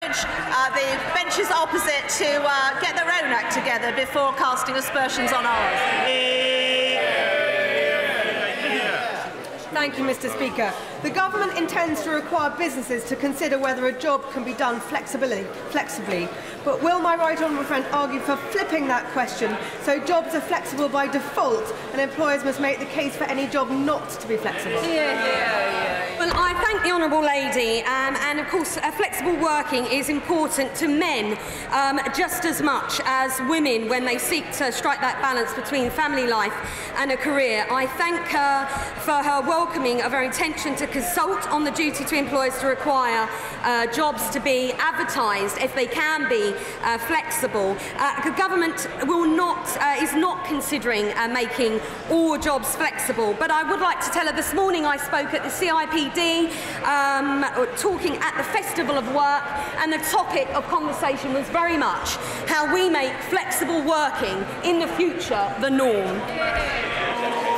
encourage the benches opposite to get their own act together before casting aspersions on ours. Thank you, Mr. Speaker. The government intends to require businesses to consider whether a job can be done flexibly. But will my right honourable friend argue for flipping that question so jobs are flexible by default and employers must make the case for any job not to be flexible? Well, I thank the honourable lady, and of course flexible working is important to men just as much as women when they seek to strike that balance between family life and a career. I thank her for her welcoming of her intention to consult on the duty to employers to require jobs to be advertised if they can be flexible. The government is not considering making all jobs flexible, but I would like to tell her this morning I spoke at the CIPD talking at the Festival of Work, and the topic of conversation was very much how we make flexible working in the future the norm.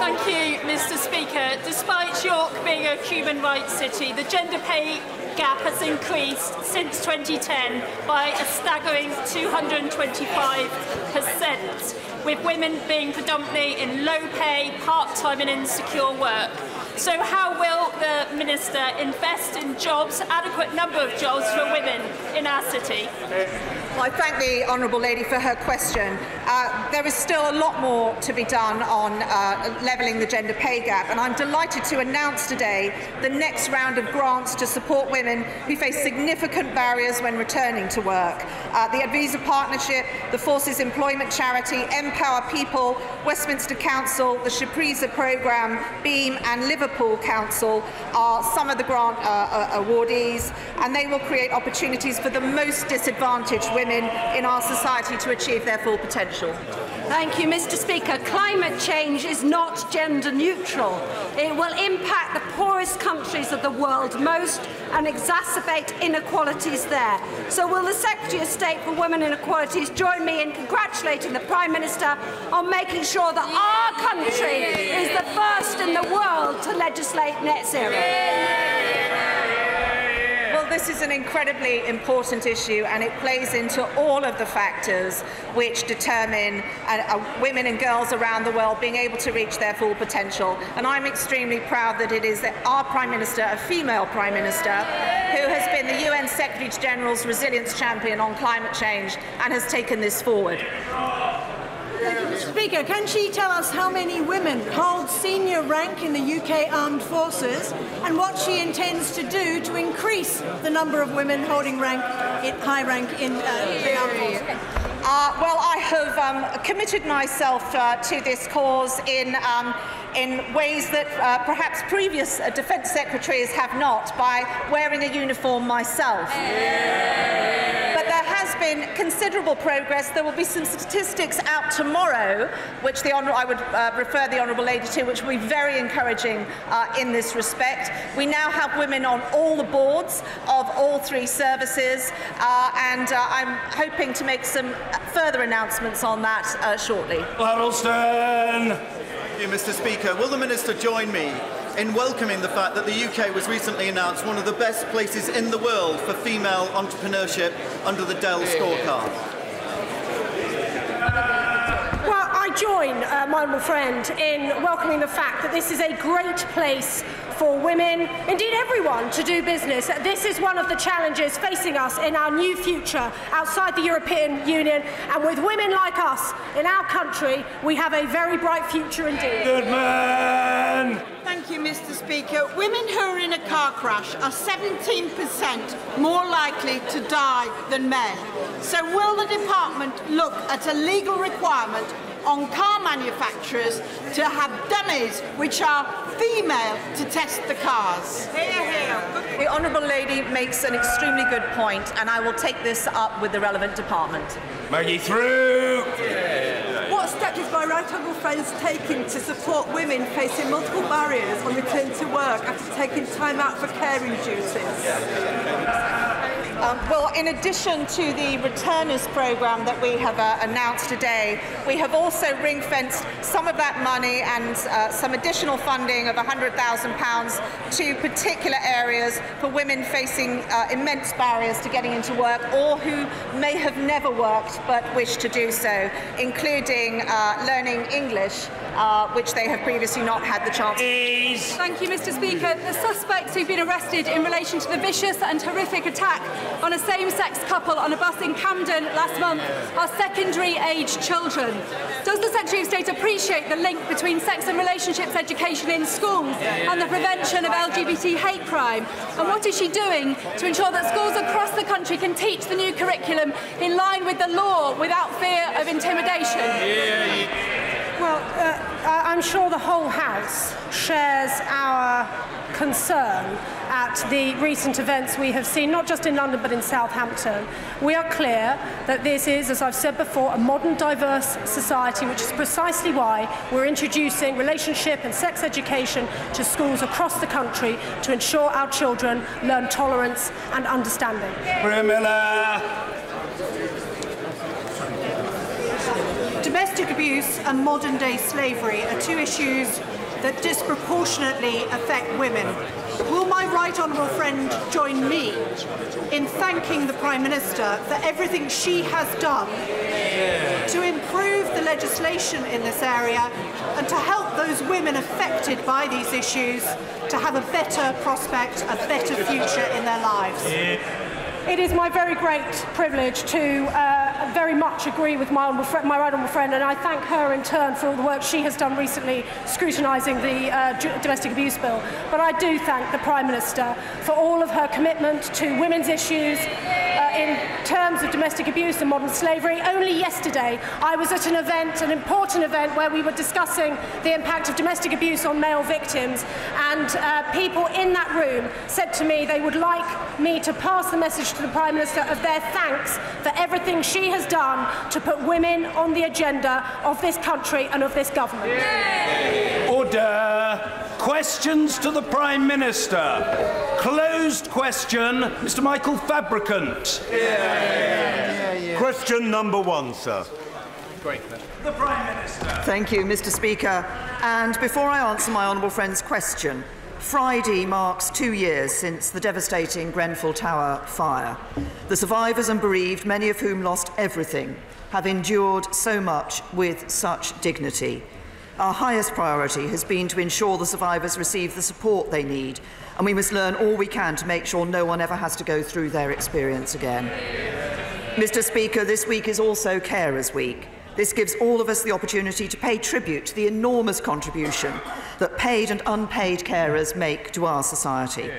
Thank you, Mr. Speaker. Despite York being a human rights city, the gender pay gap has increased since 2010 by a staggering 225%, with women being predominantly in low pay, part-time and insecure work. So how will the Minister invest in jobs, adequate number of jobs for women in our city? Well, I thank the honourable lady for her question. There is still a lot more to be done on levelling the gender pay gap, and I'm delighted to announce today the next round of grants to support women who face significant barriers when returning to work. The Advisa Partnership, the Forces Employment Charity, Empower People, Westminster Council, the Shapreza Programme, Beam and Liverpool Council are some of the grant awardees, and they will create opportunities for the most disadvantaged women in our society to achieve their full potential. Thank you, Mr. Speaker. Climate change is not gender neutral. It will impact the poorest countries of the world most and exacerbate inequalities there. So will the Secretary of State for Women and Equalities join me in congratulating the Prime Minister on making sure that our country is the first in the world to legislate net zero? This is an incredibly important issue, and it plays into all of the factors which determine women and girls around the world being able to reach their full potential. And I'm extremely proud that it is our Prime Minister, a female Prime Minister, who has been the UN Secretary General's resilience champion on climate change and has taken this forward. Speaker, can she tell us how many women hold senior rank in the UK Armed Forces and what she intends to do to increase the number of women holding high rank in the Armed Forces? Well, I have committed myself to this cause in ways that perhaps previous Defence Secretaries have not, by wearing a uniform myself. But there has been considerable progress. There will be some statistics out tomorrow, which I would refer the honourable lady to, which will be very encouraging in this respect. We now have women on all the boards of all three services, and I'm hoping to make some further announcements on that shortly. Thank you, Mr. Speaker. Will the Minister join me in welcoming the fact that the UK was recently announced one of the best places in the world for female entrepreneurship under the Dell scorecard? Well, I join my honourable friend in welcoming the fact that this is a great place for women, indeed everyone, to do business. This is one of the challenges facing us in our new future outside the European Union, and with women like us in our country, we have a very bright future indeed. Good man! Thank you, Mr. Speaker. Women who are in a car crash are 17% more likely to die than men. So will the department look at a legal requirement on car manufacturers to have dummies which are female to test the cars? The honourable lady makes an extremely good point, and I will take this up with the relevant department. Maggie through! What steps is my right honourable friend taking to support women facing multiple barriers on return to work after taking time out for caring duties? Well, in addition to the returners programme that we have announced today, we have also ring-fenced some of that money and some additional funding of £100,000 to particular areas for women facing immense barriers to getting into work or who may have never worked but wish to do so, including learning English, which they have previously not had the chance. Thank you, Mr. Speaker. The suspects who've been arrested in relation to the vicious and horrific attack on a same-sex couple on a bus in Camden last month are secondary-aged children. Does the Secretary of State appreciate the link between sex and relationships education in schools and the prevention of LGBT hate crime? And what is she doing to ensure that schools across the country can teach the new curriculum in line with the law without fear of intimidation? Well, I'm sure the whole House shares our concern at the recent events we have seen, not just in London but in Southampton. We are clear that this is, as I've said before, a modern, diverse society, which is precisely why we're introducing relationship and sex education to schools across the country to ensure our children learn tolerance and understanding. Domestic abuse and modern-day slavery are two issues that disproportionately affect women. Will my right honourable friend join me in thanking the Prime Minister for everything she has done to improve the legislation in this area and to help those women affected by these issues to have a better prospect, a better future in their lives? It is my very great privilege to very much agree with my right honourable friend, and I thank her in turn for all the work she has done recently scrutinising the domestic abuse bill. But I do thank the Prime Minister for all of her commitment to women's issues in terms of domestic abuse and modern slavery. Only yesterday I was at an event, an important event, where we were discussing the impact of domestic abuse on male victims, and people in that room said to me they would like me to pass the message to the Prime Minister of their thanks for everything she has done to put women on the agenda of this country and of this government. Order. Questions to the Prime Minister. Closed question, Mr. Michael Fabricant. Question number 1, sir. The Prime Minister. Thank you, Mr. Speaker. And before I answer my honourable friend's question, Friday marks 2 years since the devastating Grenfell Tower fire. The survivors and bereaved, many of whom lost everything, have endured so much with such dignity. Our highest priority has been to ensure the survivors receive the support they need, and we must learn all we can to make sure no one ever has to go through their experience again. Mr. Speaker, this week is also Carers Week. This gives all of us the opportunity to pay tribute to the enormous contribution that paid and unpaid carers make to our society.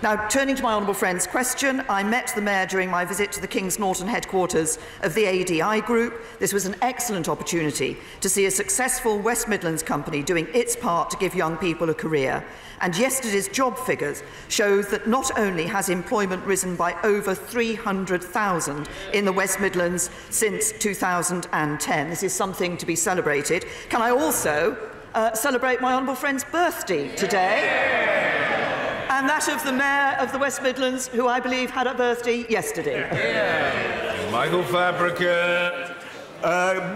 Now, turning to my honourable friend's question, I met the Mayor during my visit to the Kings Norton headquarters of the ADI Group. This was an excellent opportunity to see a successful West Midlands company doing its part to give young people a career. And yesterday's job figures show that not only has employment risen by over 300,000 in the West Midlands since 2010, this is something to be celebrated. Can I also celebrate my honourable friend's birthday today? And that of the Mayor of the West Midlands, who I believe had a birthday yesterday. Michael Fabricant.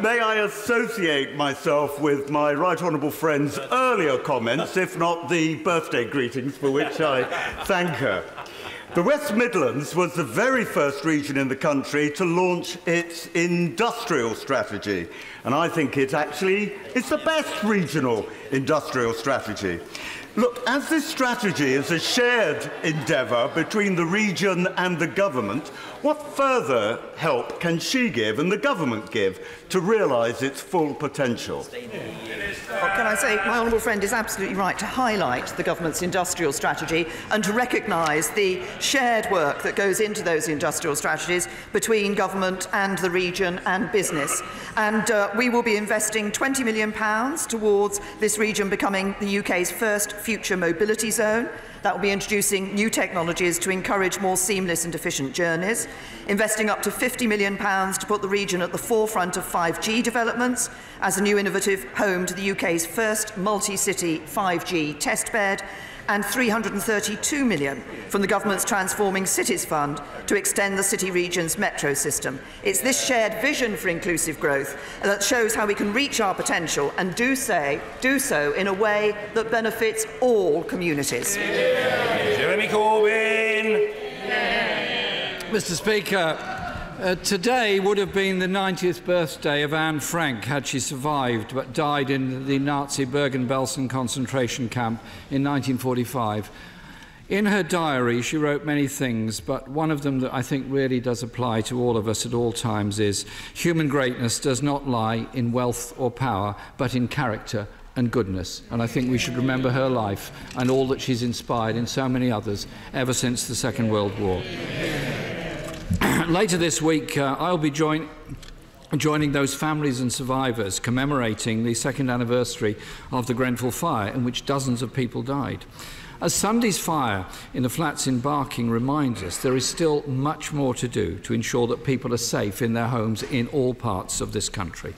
May I associate myself with my right honourable friend's earlier comments, if not the birthday greetings, for which I thank her. The West Midlands was the very first region in the country to launch its industrial strategy, and I think it's the best regional industrial strategy. Look, as this strategy is a shared endeavour between the region and the government, what further help can she give and the government give to realise its full potential? Well, can I say, my honourable friend is absolutely right to highlight the government's industrial strategy and to recognise the shared work that goes into those industrial strategies between government and the region and business. And we will be investing £20 million towards this region becoming the UK's first future mobility zone. That will be introducing new technologies to encourage more seamless and efficient journeys, investing up to £50 million to put the region at the forefront of 5G developments as a new innovative home to the UK's first multi-city 5G test bed, and £332 million from the government's Transforming Cities Fund to extend the city region's metro system. It's this shared vision for inclusive growth that shows how we can reach our potential and do so in a way that benefits all communities. Jeremy Corbyn. Mr. Speaker, today would have been the 90th birthday of Anne Frank had she survived but died in the Nazi Bergen-Belsen concentration camp in 1945. In her diary, she wrote many things, but one of them that I think really does apply to all of us at all times is human greatness does not lie in wealth or power, but in character and goodness. And I think we should remember her life and all that she's inspired in so many others ever since the Second World War. Later this week, I'll be joining those families and survivors commemorating the second anniversary of the Grenfell fire, in which dozens of people died. As Sunday's fire in the flats in Barking reminds us, there is still much more to do to ensure that people are safe in their homes in all parts of this country.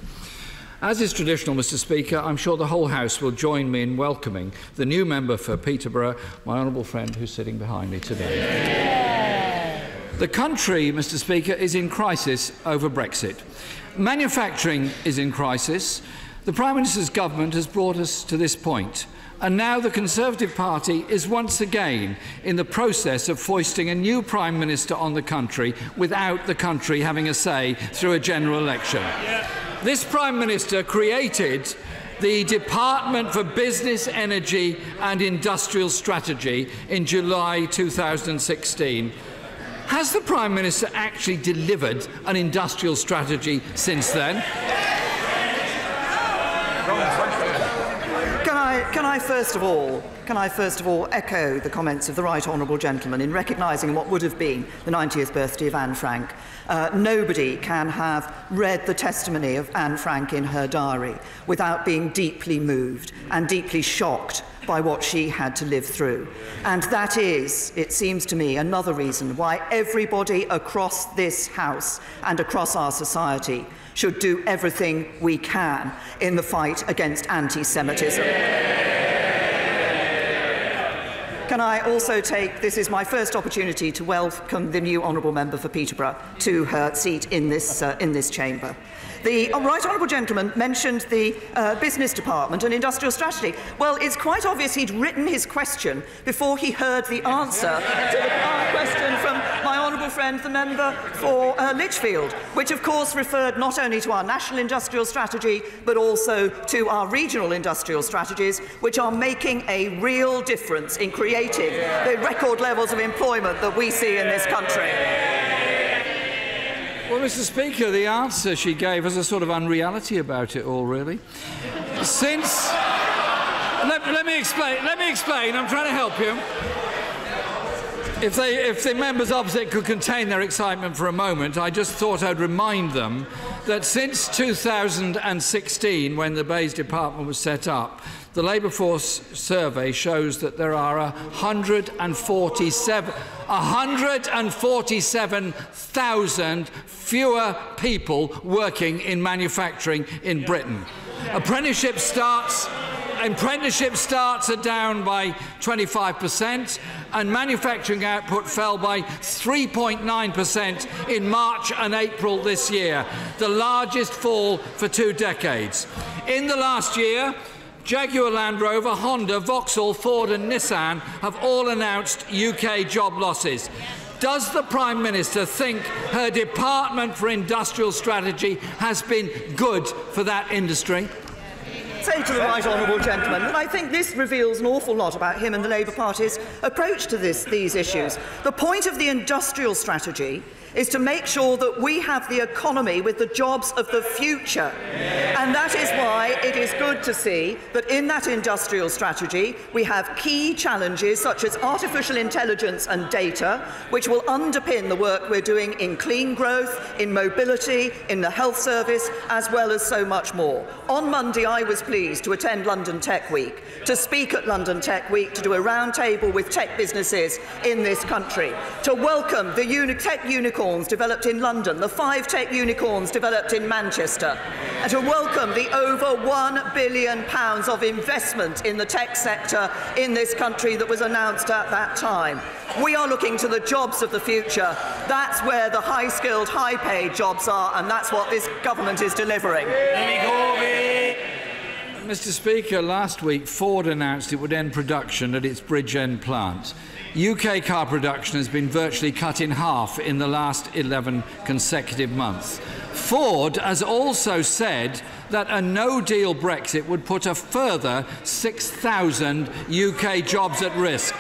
As is traditional, Mr. Speaker, I'm sure the whole House will join me in welcoming the new member for Peterborough, my honourable friend who's sitting behind me today. The country, Mr. Speaker, is in crisis over Brexit. Manufacturing is in crisis. The Prime Minister's government has brought us to this point. And now the Conservative Party is once again in the process of foisting a new Prime Minister on the country without the country having a say through a general election. This Prime Minister created the Department for Business, Energy and Industrial Strategy in July 2016. Has the Prime Minister actually delivered an industrial strategy since then? Can I first of all echo the comments of the Right Honourable Gentleman in recognising what would have been the 90th birthday of Anne Frank. Nobody can have read the testimony of Anne Frank in her diary without being deeply moved and deeply shocked by what she had to live through. And that is, it seems to me, another reason why everybody across this House and across our society should do everything we can in the fight against anti-Semitism. Can I also take, this is my first opportunity to welcome the new Honourable Member for Peterborough to her seat in this chamber. The Right Honourable Gentleman mentioned the Business Department and Industrial Strategy. Well, it's quite obvious he'd written his question before he heard the answer to the question from my honourable friend, the member for Lichfield, which of course referred not only to our national industrial strategy, but also to our regional industrial strategies, which are making a real difference in creating the record levels of employment that we see in this country. Well, Mr. Speaker, the answer she gave has a sort of unreality about it all, really. Since... Let me explain. I'm trying to help you. If the members opposite could contain their excitement for a moment, I just thought I'd remind them that since 2016, when the Bays Department was set up, the labour force survey shows that there are 147,000 fewer people working in manufacturing in Britain. Apprenticeship starts are down by 25%, and manufacturing output fell by 3.9% in March and April this year, the largest fall for 2 decades. In the last year, Jaguar Land Rover, Honda, Vauxhall, Ford and Nissan have all announced UK job losses. Does the Prime Minister think her Department for Industrial Strategy has been good for that industry? Say to the Right Honourable Gentleman that I think this reveals an awful lot about him and the Labour Party's approach to these issues. The point of the industrial strategy is to make sure that we have the economy with the jobs of the future. And that is why it is good to see that in that industrial strategy we have key challenges such as artificial intelligence and data, which will underpin the work we're doing in clean growth, in mobility, in the health service, as well as so much more. On Monday, I was pleased to attend London Tech Week, to speak at London Tech Week, to do a round table with tech businesses in this country, to welcome the tech unicorn unicorns developed in London, the 5 tech unicorns developed in Manchester, and to welcome the over £1 billion of investment in the tech sector in this country that was announced at that time. We are looking to the jobs of the future. That's where the high-skilled, high-paid jobs are, and that's what this government is delivering. Mr. Speaker, last week Ford announced it would end production at its Bridgend plant. UK car production has been virtually cut in half in the last 11 consecutive months. Ford has also said that a no-deal Brexit would put a further 6,000 UK jobs at risk,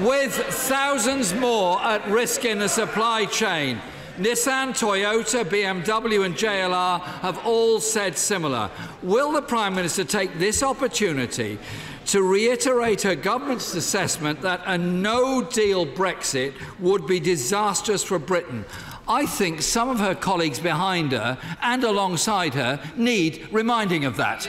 with thousands more at risk in the supply chain. Nissan, Toyota, BMW and JLR have all said similar. Will the Prime Minister take this opportunity to reiterate her government's assessment that a no-deal Brexit would be disastrous for Britain? I think some of her colleagues behind her and alongside her need reminding of that.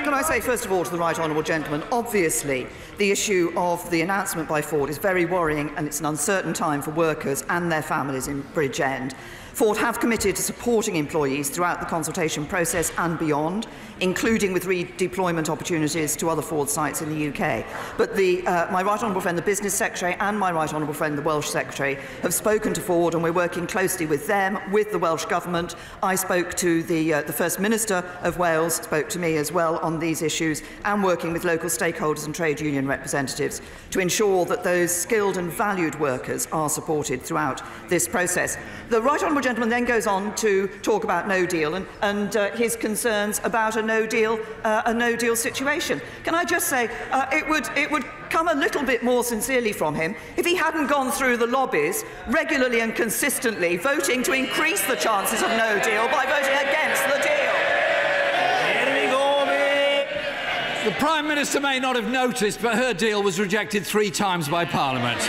Can I say, first of all, to the right honourable gentleman, obviously the issue of the announcement by Ford is very worrying, and it's an uncertain time for workers and their families in Bridgend. Ford have committed to supporting employees throughout the consultation process and beyond, including with redeployment opportunities to other Ford sites in the UK. But my right honourable friend, the Business Secretary, and my right honourable friend, the Welsh Secretary, have spoken to Ford, and we're working closely with them, with the Welsh Government. I spoke to the First Minister of Wales, spoke to me as well on these issues, and working with local stakeholders and trade union representatives to ensure that those skilled and valued workers are supported throughout this process. The right honourable gentleman then goes on to talk about no deal and his concerns about a no deal situation. Can I just say it would come a little bit more sincerely from him if he hadn't gone through the lobbies regularly and consistently voting to increase the chances of no deal by voting against the deal. The Prime Minister may not have noticed, but her deal was rejected 3 times by Parliament.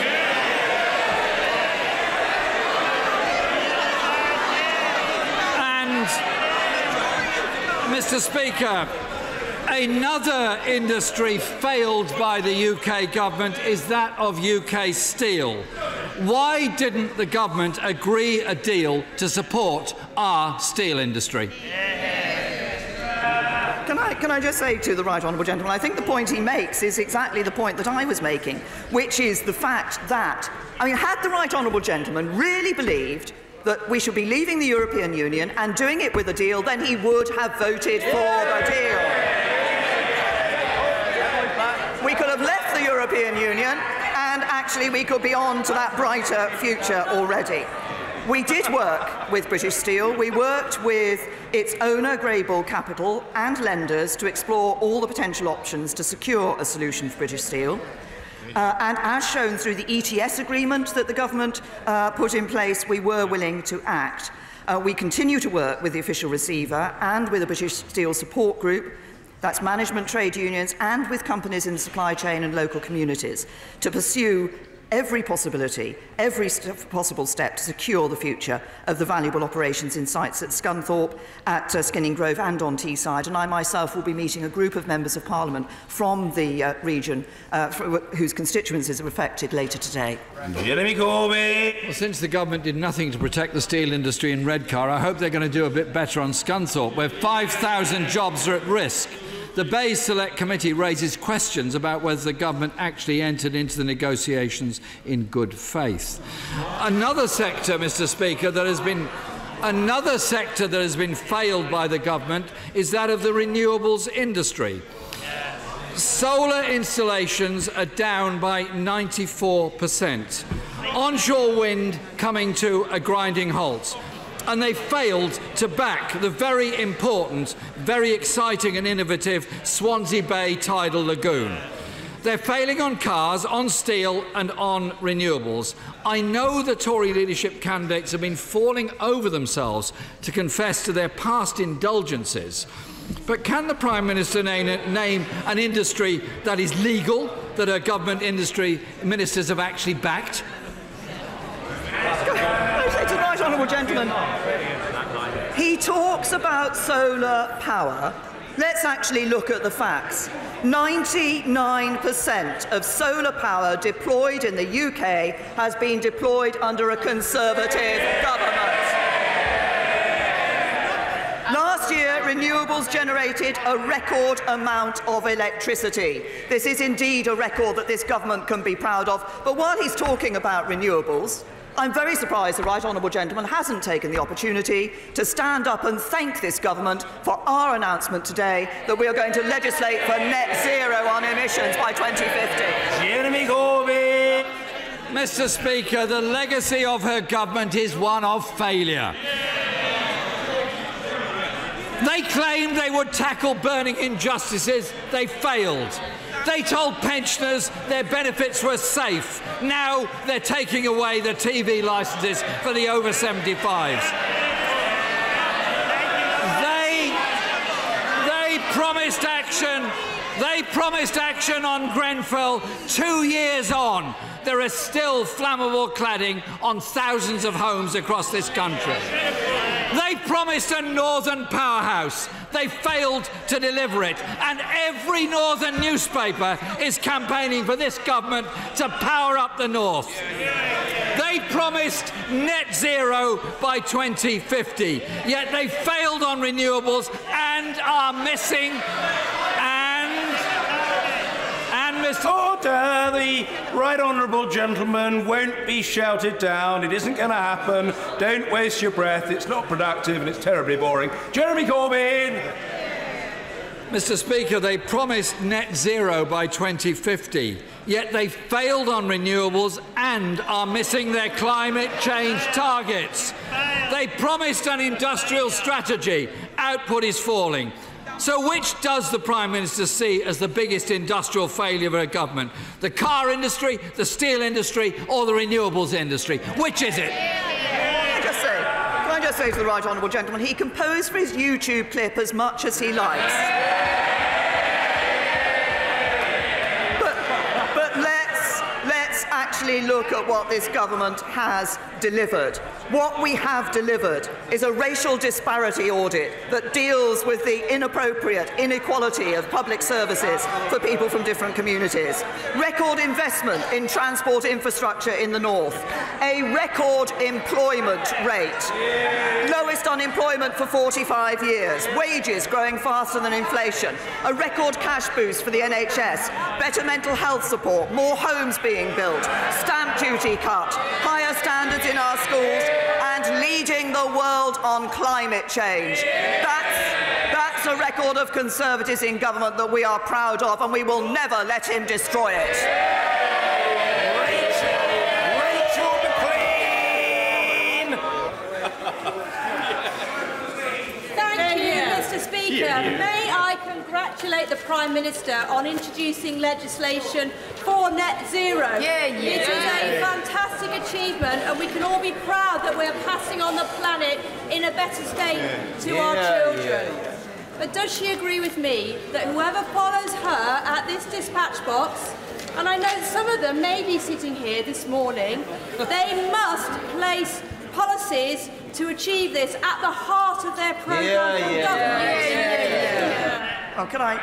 Mr. Speaker, another industry failed by the UK government is that of UK steel. Why didn't the government agree a deal to support our steel industry? Can I just say to the right honourable gentleman, I think the point he makes is exactly the point that I was making, which is the fact that, had the right honourable gentleman really believed that we should be leaving the European Union and doing it with a deal, then he would have voted for the deal. We could have left the European Union and actually we could be on to that brighter future already. We did work with British Steel. We worked with its owner, Greybull Capital, and lenders to explore all the potential options to secure a solution for British Steel. And as shown through the ETS agreement that the government put in place, we were willing to act. We continue to work with the official receiver and with the British Steel support group, that's management, trade unions, and with companies in the supply chain and local communities, to pursue every possibility, every possible step to secure the future of the valuable operations in sites at Scunthorpe, at Skinning Grove and on Teesside. And I myself will be meeting a group of members of Parliament from the region whose constituencies are affected later today. Well, since the government did nothing to protect the steel industry in Redcar, I hope they're going to do a bit better on Scunthorpe, where 5,000 jobs are at risk. The Bay Select Committee raises questions about whether the government actually entered into the negotiations in good faith. Another sector, Mr. Speaker, that has been failed by the government is that of the renewables industry. Solar installations are down by 94%. Onshore wind coming to a grinding halt. And they failed to back the very important, very exciting and innovative Swansea Bay Tidal Lagoon. They're failing on cars, on steel and on renewables. I know the Tory leadership candidates have been falling over themselves to confess to their past indulgences. But can the Prime Minister name an industry that is legal, that her government industry ministers have actually backed? To the right honourable gentleman, he talks about solar power Let's actually look at the facts. 99% of solar power deployed in the UK has been deployed under a Conservative government. Last year, renewables generated a record amount of electricity. This is indeed a record that this government can be proud of. But while he's talking about renewables, I'm very surprised the right honourable gentleman hasn't taken the opportunity to stand up and thank this government for our announcement today that we are going to legislate for net zero on emissions by 2050. Jeremy Corbyn. Mr. Speaker, the legacy of her government is one of failure. They claimed they would tackle burning injustices. They failed. They told pensioners their benefits were safe. Now they're taking away the TV licences for the over 75s. They promised action. They promised action on Grenfell. 2 years on, there is still flammable cladding on thousands of homes across this country. They promised a northern powerhouse. They failed to deliver it. And every northern newspaper is campaigning for this government to power up the north. They promised net zero by 2050, yet they failed on renewables and are missing Order! The right honourable gentleman won't be shouted down. It isn't going to happen. Don't waste your breath. It's not productive and it's terribly boring. Jeremy Corbyn! Mr. Speaker, they promised net zero by 2050, yet they failed on renewables and are missing their climate change targets. They promised an industrial strategy. Output is falling. So which does the Prime Minister see as the biggest industrial failure of her government? The car industry, the steel industry or the renewables industry? Which is it? Can I just say to the right honourable gentleman, he can pose for his YouTube clip as much as he likes. But let's actually look at what this government has delivered. What we have delivered is a racial disparity audit that deals with the inappropriate inequality of public services for people from different communities. Record investment in transport infrastructure in the north. A record employment rate. Lowest unemployment for 45 years. Wages growing faster than inflation. A record cash boost for the NHS. Better mental health support. More homes being built. Stamp duty cut. Higher standards in our schools. And leading the world on climate change. That's a record of Conservatives in government that we are proud of, and we will never let him destroy it. Rachel McLean! Thank you, Mr. Speaker. May I congratulate the Prime Minister on introducing legislation for net zero. It is a fantastic achievement, and we can all be proud that we're passing on the planet in a better state to our children. But does she agree with me that whoever follows her at this dispatch box, and I know some of them may be sitting here this morning, they must place policies to achieve this at the heart of their programme from government? Oh, can I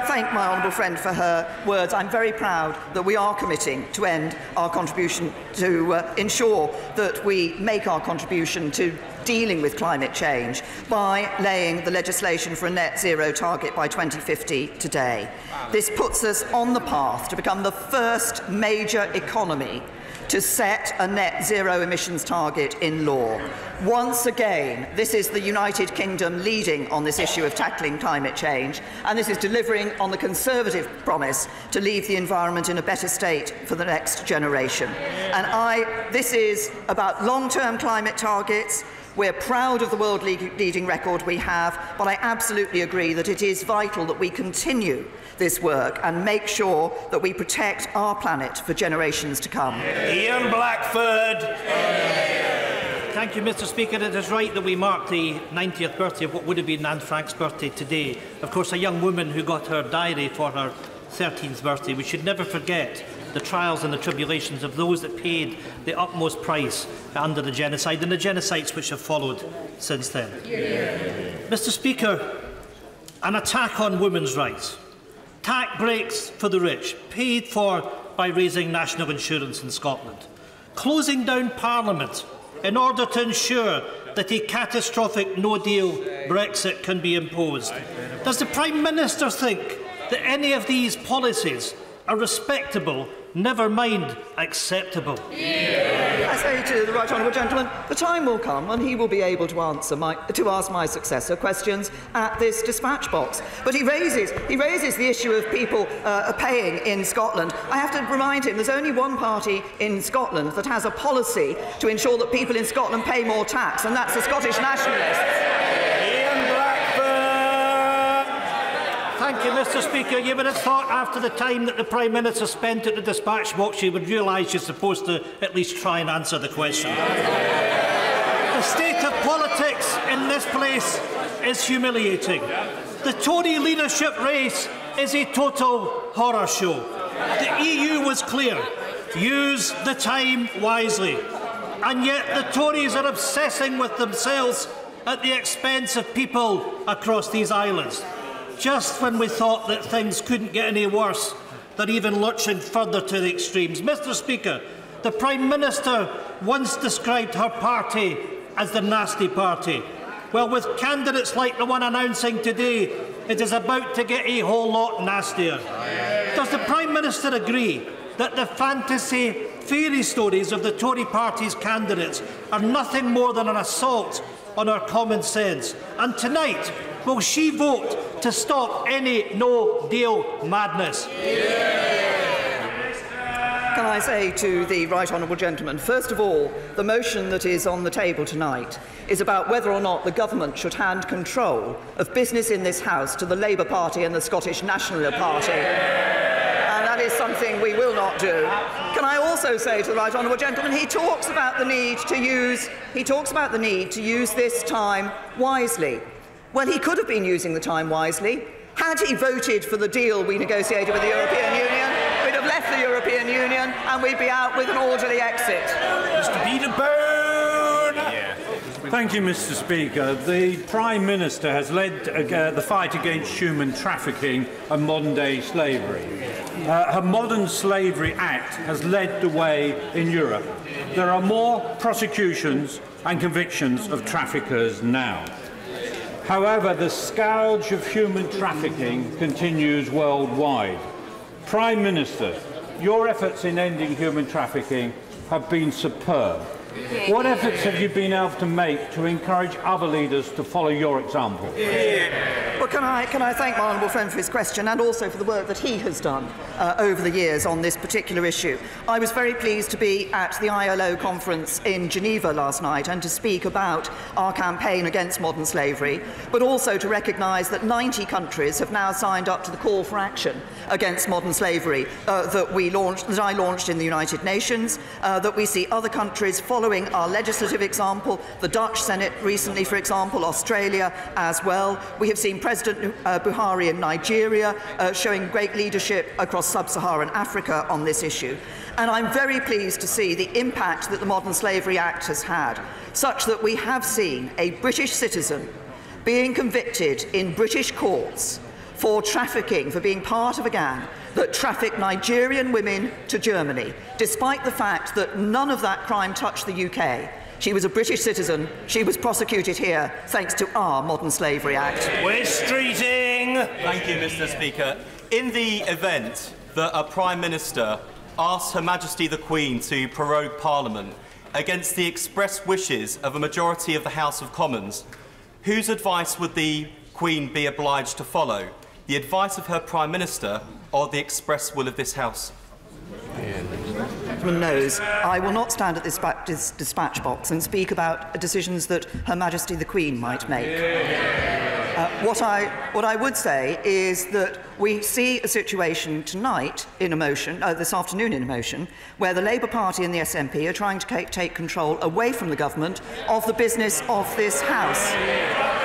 thank my honourable friend for her words. I'm very proud that we are committing to end our contribution to ensure that we make our contribution to dealing with climate change by laying the legislation for a net zero target by 2050 today. This puts us on the path to become the first major economy to set a net zero emissions target in law. Once again, this is the United Kingdom leading on this issue of tackling climate change, and this is delivering on the Conservative promise to leave the environment in a better state for the next generation. And this is about long-term climate targets. We're proud of the world-leading record we have, but I absolutely agree that it is vital that we continue this work and make sure that we protect our planet for generations to come. Ian Blackford. Thank you, Mr. Speaker. It is right that we mark the 90th birthday of what would have been Anne Frank's birthday today. Of course, a young woman who got her diary for her 13th birthday. We should never forget the trials and the tribulations of those that paid the utmost price under the genocide and the genocides which have followed since then. Mr. Speaker, an attack on women's rights, tax breaks for the rich, paid for by raising national insurance in Scotland, closing down Parliament in order to ensure that a catastrophic no-deal Brexit can be imposed. Does the Prime Minister think that any of these policies are respectable, never mind acceptable? I say to the right honourable gentleman, the time will come when he will be able to ask my successor questions at this dispatch box. But he raises the issue of people paying in Scotland. I have to remind him there's only one party in Scotland that has a policy to ensure that people in Scotland pay more tax, and that's the Scottish Nationalists. Thank you, Mr. Speaker. You would have thought after the time that the Prime Minister spent at the dispatch box, you would realise you're supposed to at least try and answer the question. The state of politics in this place is humiliating. The Tory leadership race is a total horror show. The EU was clear. Use the time wisely. And yet the Tories are obsessing with themselves at the expense of people across these islands. Just when we thought that things couldn't get any worse, they're even lurching further to the extremes. Mr. Speaker, the Prime Minister once described her party as the nasty party. Well, with candidates like the one announcing today, it is about to get a whole lot nastier. Does the Prime Minister agree that the fantasy fairy stories of the Tory party's candidates are nothing more than an assault on our common sense? And tonight, will she vote to stop any no-deal madness? Can I say to the right honourable gentleman, first of all, the motion that is on the table tonight is about whether or not the government should hand control of business in this House to the Labour Party and the Scottish National Party. And that is something we will not do. Can I also say to the right honourable gentleman, he talks about the need to use this time wisely. Well, he could have been using the time wisely. Had he voted for the deal we negotiated with the European Union, we'd have left the European Union and we'd be out with an orderly exit. Mr. Peterbone! Thank you, Mr. Speaker. The Prime Minister has led the fight against human trafficking and modern-day slavery. Her Modern Slavery Act has led the way in Europe. There are more prosecutions and convictions of traffickers now. However, the scourge of human trafficking continues worldwide. Prime Minister, your efforts in ending human trafficking have been superb. What efforts have you been able to make to encourage other leaders to follow your example? Well, can I thank my honourable friend for his question and also for the work that he has done over the years on this particular issue. I was very pleased to be at the ILO conference in Geneva last night and to speak about our campaign against modern slavery, but also to recognise that 90 countries have now signed up to the call for action against modern slavery that I launched in the United Nations, that we see other countries following our legislative example, the Dutch Senate recently, for example, Australia as well. We have seen President Buhari in Nigeria showing great leadership across sub-Saharan Africa on this issue. And I'm very pleased to see the impact that the Modern Slavery Act has had, such that we have seen a British citizen being convicted in British courts for trafficking, for being part of a gang that trafficked Nigerian women to Germany, despite the fact that none of that crime touched the UK. She was a British citizen. She was prosecuted here thanks to our Modern Slavery Act. We're streeting! Thank you, Mr. Speaker. In the event that a Prime Minister asks Her Majesty the Queen to prorogue Parliament against the express wishes of a majority of the House of Commons, whose advice would the Queen be obliged to follow? The advice of her Prime Minister or the express will of this House? Knows I will not stand at this dispatch box and speak about decisions that Her Majesty the Queen might make. What I would say is that we see a situation tonight in a motion, this afternoon in a motion, where the Labour Party and the SNP are trying to take control away from the government of the business of this House.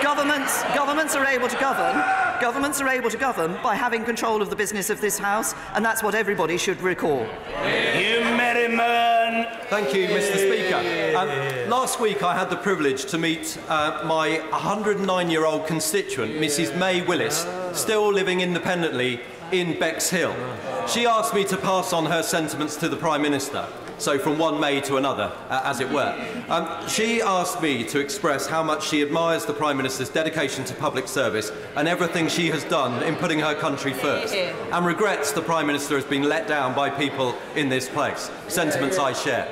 Governments are able to govern. Governments are able to govern by having control of the business of this House, and that's what everybody should recall. You merry man! Thank you, Mr. Speaker. Last week I had the privilege to meet my 109-year-old constituent, Mrs. May Willis, still living independently in Bexhill. She asked me to pass on her sentiments to the Prime Minister, so from one May to another, as it were. She asked me to express how much she admires the Prime Minister's dedication to public service and everything she has done in putting her country first, and regrets the Prime Minister has been let down by people in this place, sentiments I share.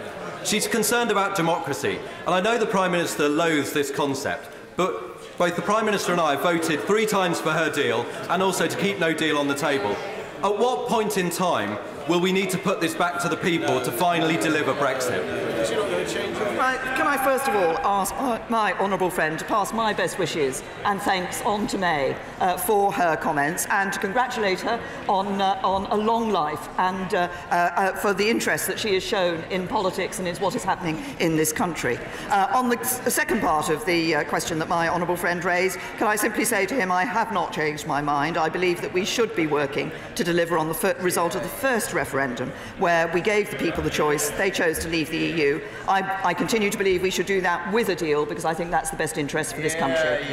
She's concerned about democracy, and I know the Prime Minister loathes this concept, but both the Prime Minister and I voted 3 times for her deal and also to keep no deal on the table. At what point in time will we need to put this back to the people to finally deliver Brexit? Can I first of all ask my honourable friend to pass my best wishes and thanks on to May for her comments, and to congratulate her on a long life and for the interest that she has shown in politics and in what is happening in this country. On the second part of the question that my honourable friend raised, can I simply say to him, I have not changed my mind. I believe that we should be working to deliver on the result of the first referendum, where we gave the people the choice. They chose to leave the EU. I continue to believe we should do that with a deal, because I think that's the best interest for this country.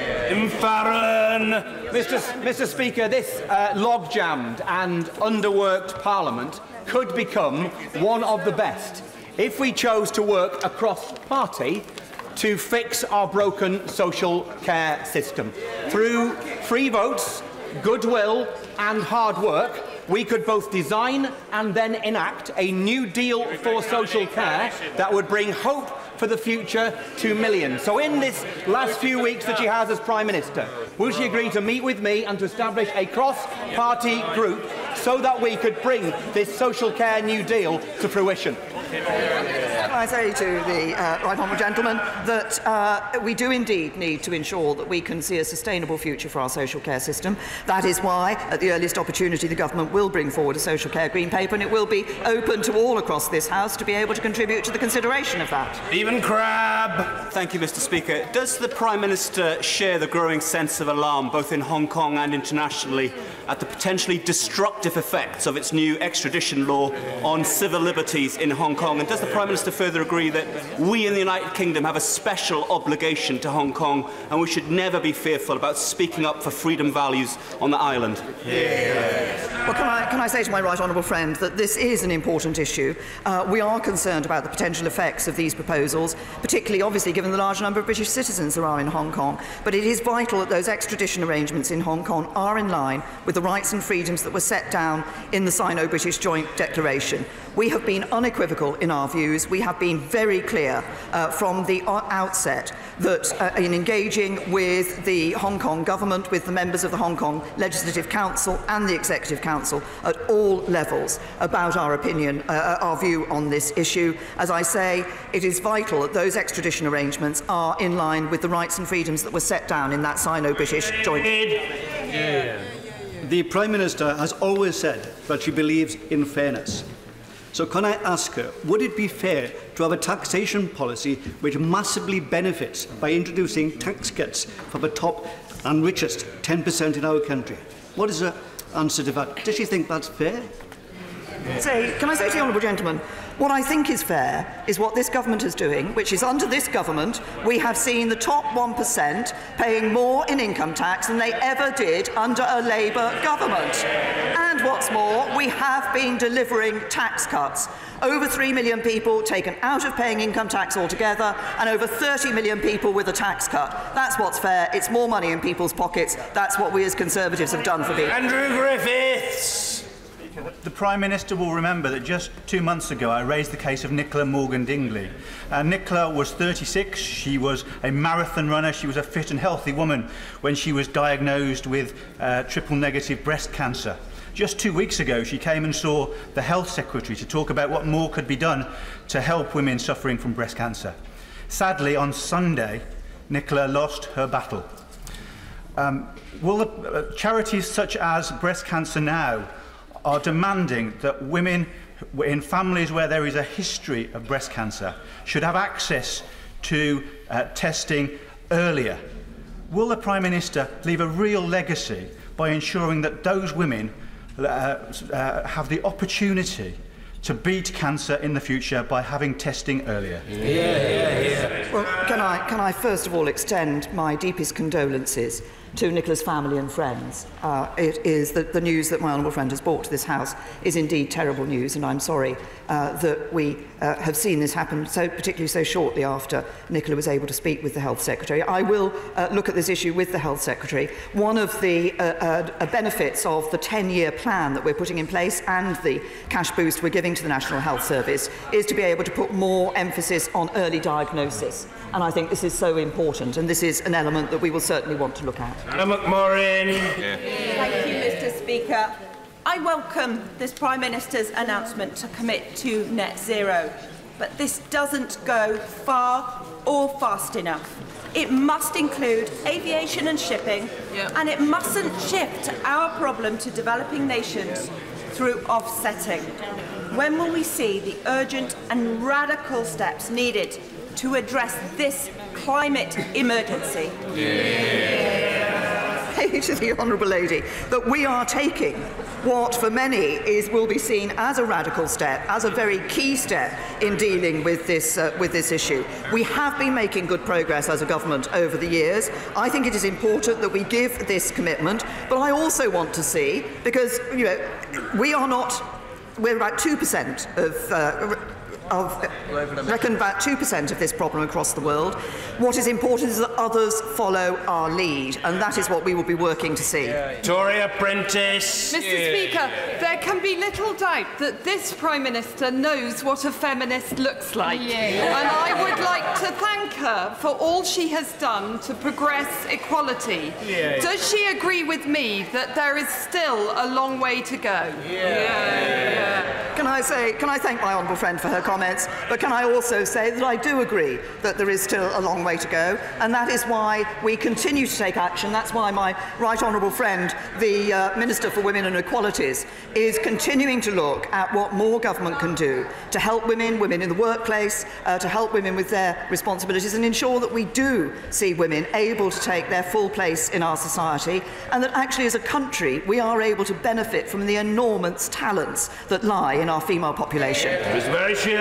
Mr. Speaker, this log-jammed and underworked Parliament could become one of the best if we chose to work across party to fix our broken social care system. Through free votes, goodwill and hard work, we could both design and then enact a new deal for social care that would bring hope for the future to millions. So in this last few weeks that she has as Prime Minister, will she agree to meet with me and to establish a cross-party group so that we could bring this social care new deal to fruition? I say to the right honourable gentleman that we do indeed need to ensure that we can see a sustainable future for our social care system. That is why, at the earliest opportunity, the government will bring forward a social care green paper, and it will be open to all across this House to be able to contribute to the consideration of that. Stephen Crabb. Thank you, Mr. Speaker. Does the Prime Minister share the growing sense of alarm, both in Hong Kong and internationally, at the potentially destructive effects of its new extradition law on civil liberties in Hong Kong? And does the Prime Minister further agree that we in the United Kingdom have a special obligation to Hong Kong, and we should never be fearful about speaking up for freedom values on the island? Well, can I say to my right honourable friend that this is an important issue. We are concerned about the potential effects of these proposals, particularly, obviously, given the large number of British citizens there are in Hong Kong. But it is vital that those extradition arrangements in Hong Kong are in line with the rights and freedoms that were set down in the Sino-British Joint Declaration. We have been unequivocal in our views. We have been very clear from the outset that in engaging with the Hong Kong government, with the members of the Hong Kong Legislative Council and the Executive Council at all levels about our opinion, our view on this issue. As I say, it is vital that those extradition arrangements are in line with the rights and freedoms that were set down in that Sino-British Joint. The Prime Minister has always said that she believes in fairness. So can I ask her, would it be fair to have a taxation policy which massively benefits by introducing tax cuts for the top and richest 10% in our country? What is her answer to that? Does she think that's fair? Can I say to the honourable gentleman, what I think is fair is what this government is doing, which is under this government we have seen the top 1% paying more in income tax than they ever did under a Labour government. And what's more, we have been delivering tax cuts. Over 3 million people taken out of paying income tax altogether, and over 30 million people with a tax cut. That's what's fair. It's more money in people's pockets. That's what we as Conservatives have done for people. Andrew Griffiths. The Prime Minister will remember that just 2 months ago I raised the case of Nicola Morgan-Dingley. Nicola was 36, she was a marathon runner, she was a fit and healthy woman when she was diagnosed with triple-negative breast cancer. Just 2 weeks ago she came and saw the Health Secretary to talk about what more could be done to help women suffering from breast cancer. Sadly, on Sunday, Nicola lost her battle. Charities such as Breast Cancer Now are demanding that women in families where there is a history of breast cancer should have access to testing earlier. Will the Prime Minister leave a real legacy by ensuring that those women have the opportunity to beat cancer in the future by having testing earlier. Well, can I first of all extend my deepest condolences to Nicola's family and friends. It is that the news that my honourable friend has brought to this House is indeed terrible news, and I'm sorry that we have seen this happen particularly so shortly after Nicola was able to speak with the Health Secretary. I will look at this issue with the Health Secretary. One of the benefits of the 10-year plan that we're putting in place and the cash boost we're giving to the National Health Service is to be able to put more emphasis on early diagnosis. And I think this is so important, and this is an element that we will certainly want to look at. Thank you, Mr. Speaker. I welcome this Prime Minister's announcement to commit to net zero, but this doesn't go far or fast enough. It must include aviation and shipping, and it mustn't shift our problem to developing nations through offsetting. When will we see the urgent and radical steps needed to address this climate emergency? To the honourable lady that we are taking what for many will be seen as a radical step, as a very key step in dealing with this issue. We have been making good progress as a government over the years. I think it is important that we give this commitment, but I also want to see, because we're about 2% reckon about 2% of this problem across the world. What is important is that others follow our lead, and that is what we will be working to see. Tory apprentice. Mr. Speaker, there can be little doubt that this Prime Minister knows what a feminist looks like. And I would like to thank her for all she has done to progress equality. Does she agree with me that there is still a long way to go? Can I thank my honourable friend for her comments, but can I also say that I do agree that there is still a long way to go, and that is why we continue to take action. That's why my right honourable friend, the Minister for Women and Equalities, is continuing to look at what more government can do to help women in the workplace, to help women with their responsibilities, and ensure that we do see women able to take their full place in our society, and that actually as a country we are able to benefit from the enormous talents that lie in our female population.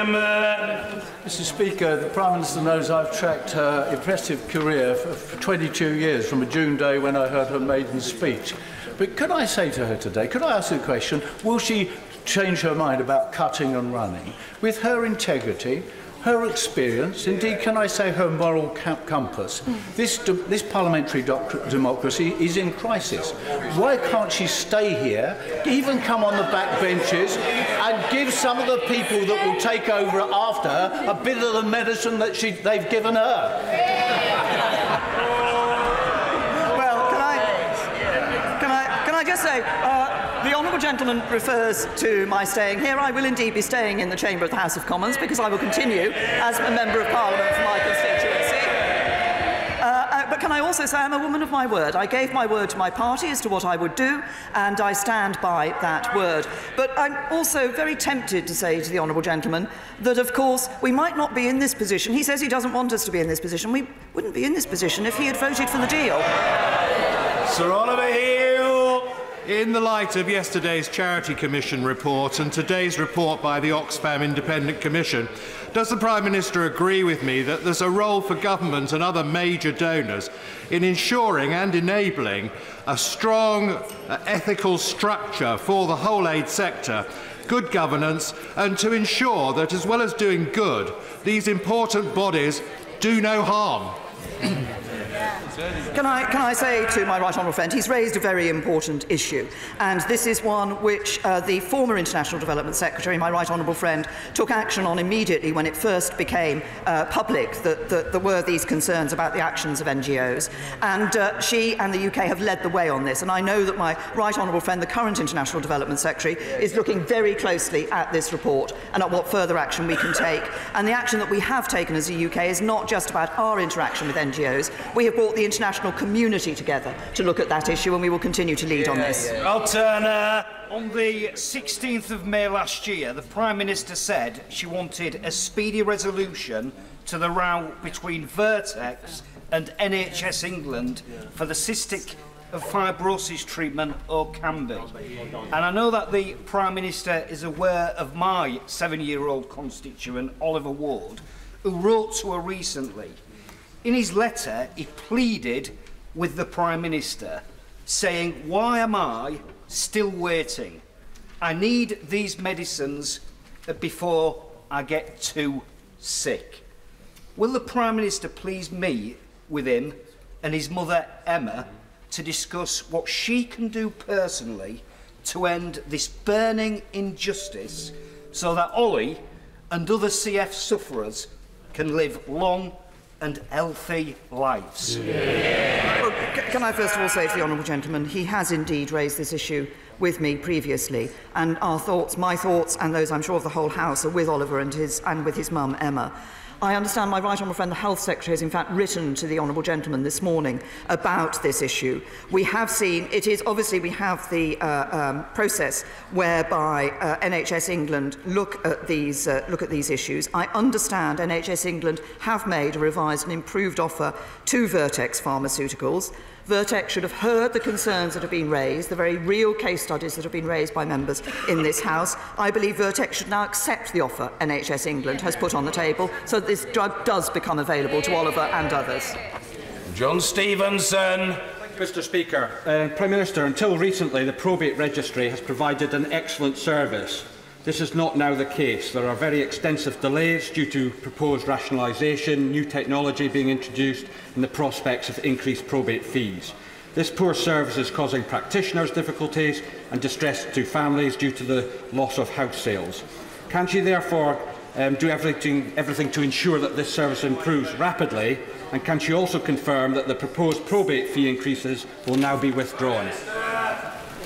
Mr. Speaker, the Prime Minister knows I've tracked her impressive career for 22 years, from a June day when I heard her maiden speech. But could I say to her today, could I ask her a question, will she change her mind about cutting and running? With her integrity, her experience, indeed, can I say her moral compass, this parliamentary democracy is in crisis. Why can't she stay here, even come on the back benches, and give some of the people that will take over after her a bit of the medicine that they've given her? Well, can I just say, the honourable gentleman refers to my staying here. I will indeed be staying in the chamber of the House of Commons, because I will continue as a Member of Parliament for my constituency. But can I also say I'm a woman of my word. I gave my word to my party as to what I would do, and I stand by that word. But I'm also very tempted to say to the honourable gentleman that, of course, we might not be in this position. He says he doesn't want us to be in this position. We wouldn't be in this position if he had voted for the deal. Sir Oliver Hill. In the light of yesterday's Charity Commission report and today's report by the Oxfam Independent Commission, does the Prime Minister agree with me that there's a role for government and other major donors in ensuring and enabling a strong ethical structure for the whole aid sector, good governance, and to ensure that, as well as doing good, these important bodies do no harm? Can I say to my right honourable friend, he's raised a very important issue, and this is one which the former International Development Secretary, my right honourable friend, took action on immediately when it first became public that there were these concerns about the actions of NGOs, and she and the UK have led the way on this, and I know that my right honourable friend, the current International Development Secretary, is looking very closely at this report and at what further action we can take, and the action that we have taken as the UK is not just about our interaction with NGOs. We have brought the international community together to look at that issue, and we will continue to lead on this. On the 16th of May last year, the Prime Minister said she wanted a speedy resolution to the row between Vertex and NHS England for the Cystic of fibrosis treatment or can be. And I know that the Prime Minister is aware of my 7-year-old constituent, Oliver Ward, who wrote to her recently. In his letter, he pleaded with the Prime Minister, saying, "Why am I still waiting? I need these medicines before I get too sick." Will the Prime Minister please meet with him and his mother Emma to discuss what she can do personally to end this burning injustice so that Ollie and other CF sufferers can live long and healthy lives? Well, can I first of all say to the honourable gentleman, he has indeed raised this issue with me previously, and our thoughts, my thoughts, and those I'm sure of the whole House, are with Oliver and with his mum Emma. I understand my right honourable friend, the Health Secretary, has in fact written to the honourable gentleman this morning about this issue. We have seen, it is obviously we have the process whereby NHS England look at these issues. I understand NHS England have made a revised and improved offer to Vertex Pharmaceuticals. Vertex should have heard the concerns that have been raised, the very real case studies that have been raised by members in this House. I believe Vertex should now accept the offer NHS England has put on the table so that this drug does become available to Oliver and others. John Stevenson. Mr. Speaker, Prime Minister, until recently the probate registry has provided an excellent service. This is not now the case. There are very extensive delays due to proposed rationalisation, new technology being introduced and the prospects of increased probate fees. This poor service is causing practitioners difficulties and distress to families due to the loss of house sales. Can she therefore do everything to ensure that this service improves rapidly, and can she also confirm that the proposed probate fee increases will now be withdrawn?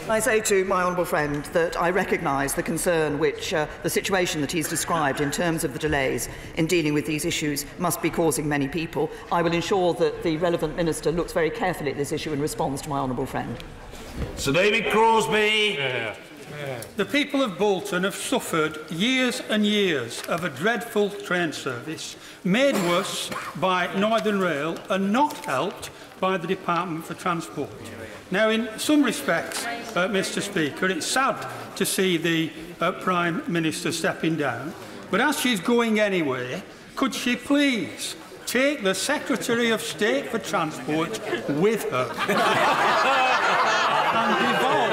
I say to my honourable friend that I recognise the concern which the situation that he's described in terms of the delays in dealing with these issues must be causing many people. I will ensure that the relevant minister looks very carefully at this issue and responds to my honourable friend. Sir David Crosby. The people of Bolton have suffered years and years of a dreadful train service made worse by Northern Rail and not helped by the Department for Transport. Now, in some respects, Mr. Speaker, it's sad to see the Prime Minister stepping down, but as she's going anyway, could she please take the Secretary of State for Transport with her and devolve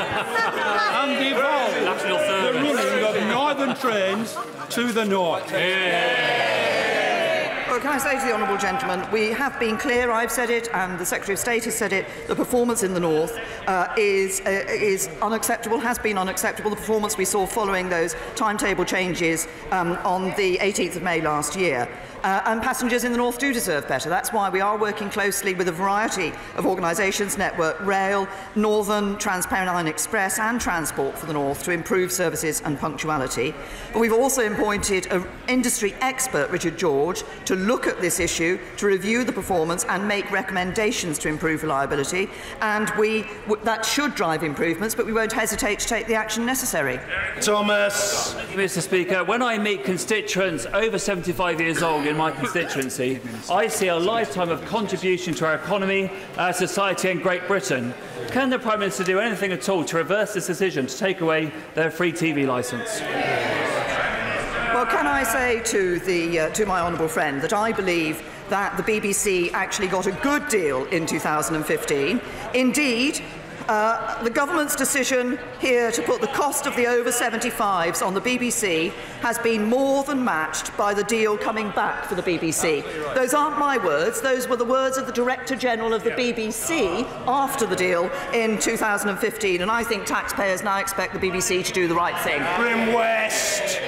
the running of northern trains to the north? Well, can I say to the honourable gentleman, we have been clear, I've said it, and the Secretary of State has said it, the performance in the North is unacceptable, has been unacceptable. The performance we saw following those timetable changes on the 18th of May last year. And passengers in the North do deserve better. That's why we are working closely with a variety of organisations, Network Rail, Northern, Transparent Line Express and Transport for the North to improve services and punctuality. But we've also appointed an industry expert, Richard George, to look at this issue, to review the performance and make recommendations to improve reliability. And that should drive improvements, but we won't hesitate to take the action necessary. Thomas. Mr. Speaker, when I meet constituents over 75 years old in my constituency, I see a lifetime of contribution to our economy, our society and Great Britain. Can the Prime Minister do anything at all to reverse this decision to take away their free TV licence? Well, can I say to my honourable friend that I believe that the BBC actually got a good deal in 2015. Indeed, the government's decision here to put the cost of the over 75s on the BBC has been more than matched by the deal coming back for the BBC. Those aren't my words, those were the words of the Director General of the BBC after the deal in 2015, and I think taxpayers now expect the BBC to do the right thing. Grim West.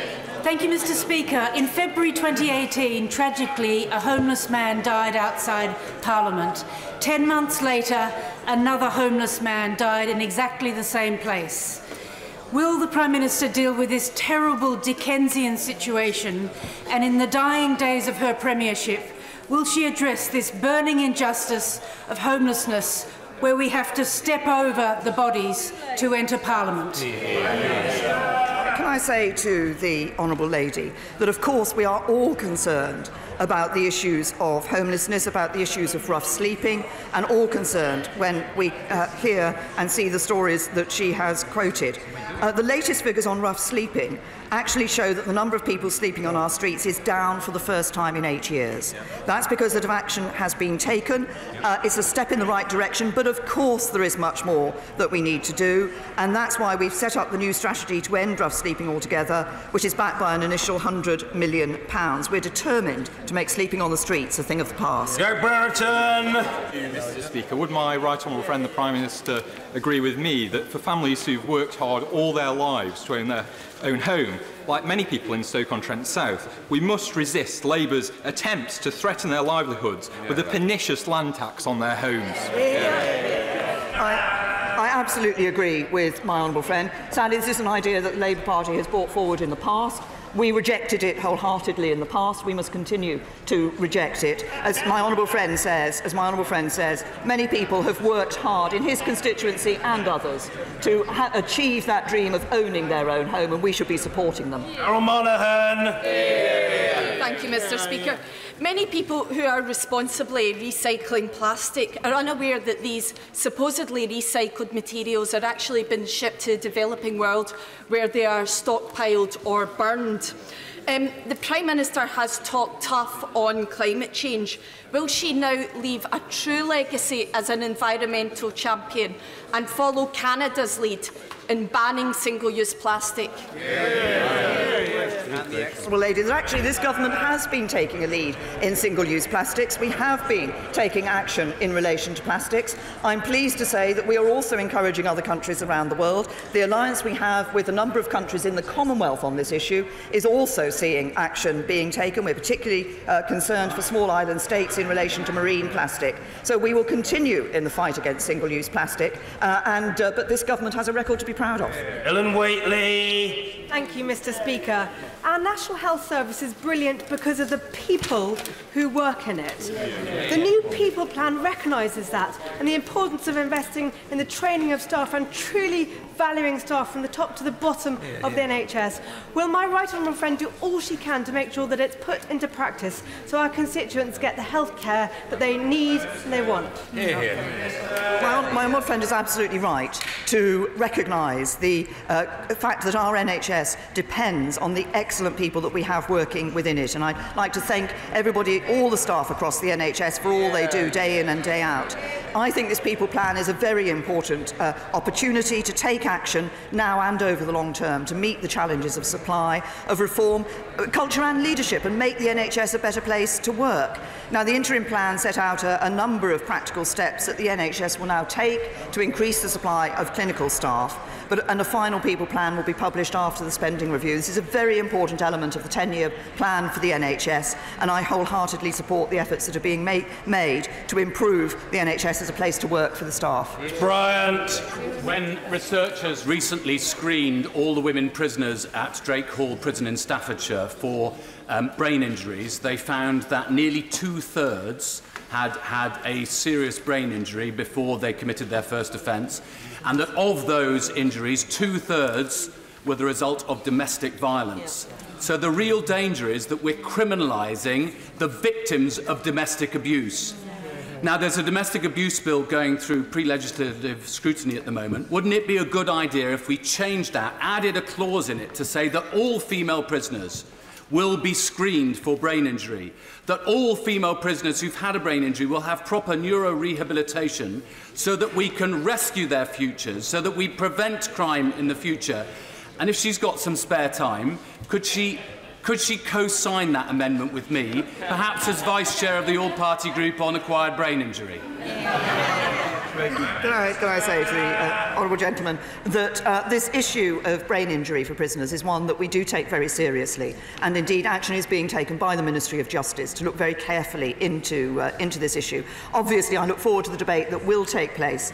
Thank you, Mr. Speaker. In February 2018, tragically, a homeless man died outside Parliament. 10 months later, another homeless man died in exactly the same place. Will the Prime Minister deal with this terrible Dickensian situation, and in the dying days of her premiership, will she address this burning injustice of homelessness where we have to step over the bodies to enter Parliament? can I say to the Honourable Lady that, of course, we are all concerned about the issues of homelessness, about the issues of rough sleeping, and all concerned when we hear and see the stories that she has quoted. The latest figures on rough sleeping actually show that the number of people sleeping on our streets is down for the first time in 8 years. That's because that action has been taken. It's a step in the right direction, but of course there is much more that we need to do, and that's why we've set up the new strategy to end rough sleeping altogether, which is backed by an initial £100 million. We're determined to make sleeping on the streets a thing of the past. Go Burton! Mr. Speaker, would my right honourable friend the Prime Minister agree with me that for families who've worked hard all their lives to own their own home, like many people in Stoke-on-Trent South, we must resist Labour's attempts to threaten their livelihoods with a pernicious land tax on their homes? I absolutely agree with my honourable friend. Sadly, this is an idea that the Labour Party has brought forward in the past. We rejected it wholeheartedly in the past. We must continue to reject it. As my honourable friend says, many people have worked hard in his constituency and others to achieve that dream of owning their own home, and we should be supporting them. Carol Monaghan. Thank you, Mr. Speaker. Many people who are responsibly recycling plastic are unaware that these supposedly recycled materials are actually being shipped to the developing world, where they are stockpiled or burned. The Prime Minister has talked tough on climate change. Will she now leave a true legacy as an environmental champion and follow Canada's lead in banning single-use plastic? Well, ladies, actually this government has been taking a lead in single-use plastics. We have been taking action in relation to plastics. I'm pleased to say that we are also encouraging other countries around the world. The alliance we have with a number of countries in the Commonwealth on this issue is also seeing action being taken. We're particularly concerned for small island states in relation to marine plastic. So we will continue in the fight against single-use plastic, but this government has a record to be proud of. Ellen Whately. Thank you, Mr. Speaker. Our National Health Service is brilliant because of the people who work in it. The new People Plan recognises that and the importance of investing in the training of staff and truly valuing staff from the top to the bottom of the NHS. Will my right honourable friend do all she can to make sure that it's put into practice so our constituents get the health care that they need and they want? My honourable friend is absolutely right to recognise the fact that our NHS depends on the excellent people that we have working within it, and I'd like to thank everybody, all the staff across the NHS for all they do day in and day out. I think this People Plan is a very important opportunity to take action now and over the long term to meet the challenges of supply, of reform, culture and leadership, and make the NHS a better place to work. Now, the interim plan set out a number of practical steps that the NHS will now take to increase the supply of clinical staff, and a final People Plan will be published after the spending review. This is a very important element of the 10-year plan for the NHS, and I wholeheartedly support the efforts that are being made to improve the NHS as a place to work for the staff. Bryant. When researchers recently screened all the women prisoners at Drake Hall Prison in Staffordshire for brain injuries, they found that nearly two-thirds had had a serious brain injury before they committed their first offence, and that of those injuries, two-thirds were the result of domestic violence. So the real danger is that we're criminalising the victims of domestic abuse. Now, there's a domestic abuse bill going through pre-legislative scrutiny at the moment. Wouldn't it be a good idea if we changed that, added a clause in it to say that all female prisoners will be screened for brain injury, that all female prisoners who've had a brain injury will have proper neuro-rehabilitation so that we can rescue their futures, so that we prevent crime in the future? And if she's got some spare time, could she co-sign that amendment with me, perhaps as Vice Chair of the All-Party Group on Acquired Brain Injury? Can I say to the honourable gentleman that this issue of brain injury for prisoners is one that we do take very seriously, and indeed action is being taken by the Ministry of Justice to look very carefully into this issue. Obviously, I look forward to the debate that will take place.